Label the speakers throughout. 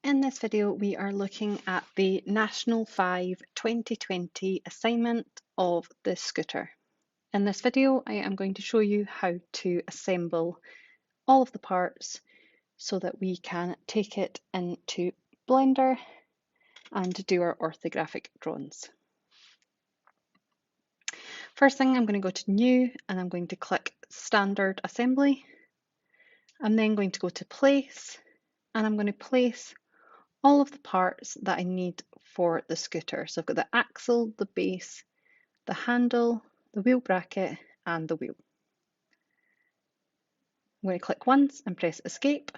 Speaker 1: In this video, we are looking at the National 5 2020 assignment of the scooter. In this video, I am going to show you how to assemble all of the parts so that we can take it into Blender and do our orthographic drawings. First thing, I'm going to go to New and I'm going to click Standard Assembly. I'm then going to go to Place and I'm going to place all of the parts that I need for the scooter. So I've got the axle, the base, the handle, the wheel bracket and the wheel. I'm going to click once and press escape,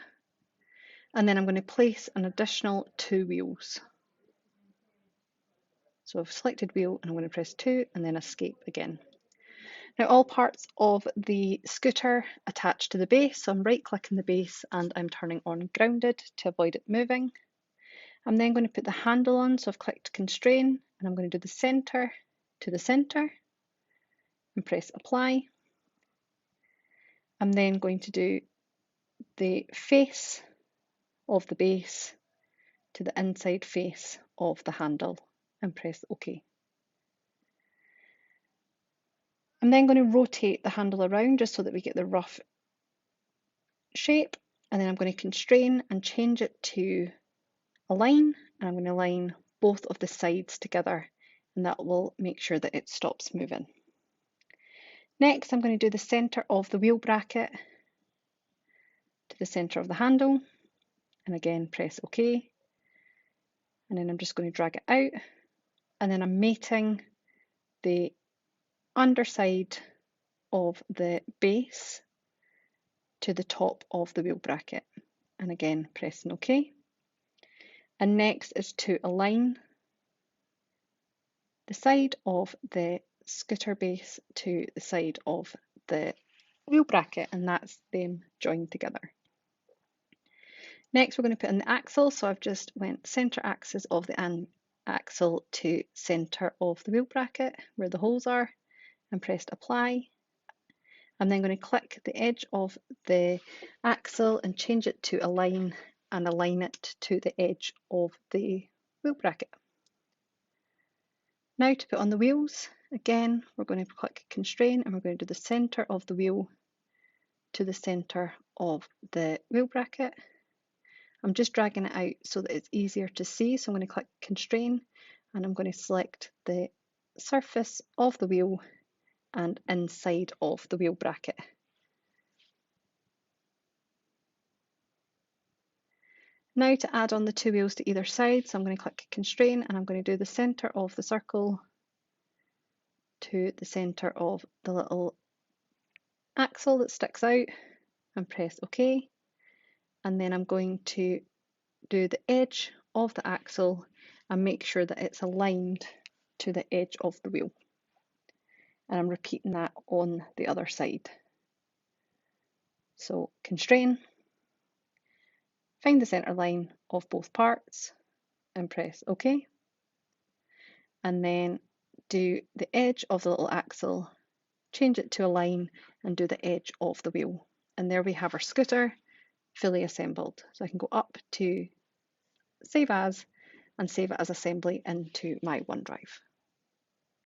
Speaker 1: and then I'm going to place an additional 2 wheels. So I've selected wheel and I'm going to press 2 and then escape again. Now all parts of the scooter attach to the base, so I'm right clicking the base and I'm turning on grounded to avoid it moving. I'm then going to put the handle on, so I've clicked constrain and I'm going to do the center to the center and press apply. I'm then going to do the face of the base to the inside face of the handle and press OK. I'm then going to rotate the handle around just so that we get the rough shape, and then I'm going to constrain and change it to align, and I'm going to align both of the sides together, and that will make sure that it stops moving. Next, I'm going to do the center of the wheel bracket to the center of the handle, and again press OK, and then I'm just going to drag it out, and then I'm mating the underside of the base to the top of the wheel bracket, and again pressing OK. And next is to align the side of the scooter base to the side of the wheel bracket, and that's them joined together. Next we're going to put in the axle, so I've just went center axis of the axle to center of the wheel bracket where the holes are and pressed apply. I'm then going to click the edge of the axle and change it to align and align it to the edge of the wheel bracket. Now to put on the wheels, again we're going to click constrain and we're going to do the center of the wheel to the center of the wheel bracket. I'm just dragging it out so that it's easier to see, so I'm going to click constrain and I'm going to select the surface of the wheel and inside of the wheel bracket. Now to add on the 2 wheels to either side, so I'm going to click constrain and I'm going to do the center of the circle to the center of the little axle that sticks out and press OK. And then I'm going to do the edge of the axle and make sure that it's aligned to the edge of the wheel. And I'm repeating that on the other side. So constrain, find the center line of both parts and press OK. And then do the edge of the little axle, change it to align and do the edge of the wheel. And there we have our scooter fully assembled. So I can go up to Save As and save it as assembly into my OneDrive.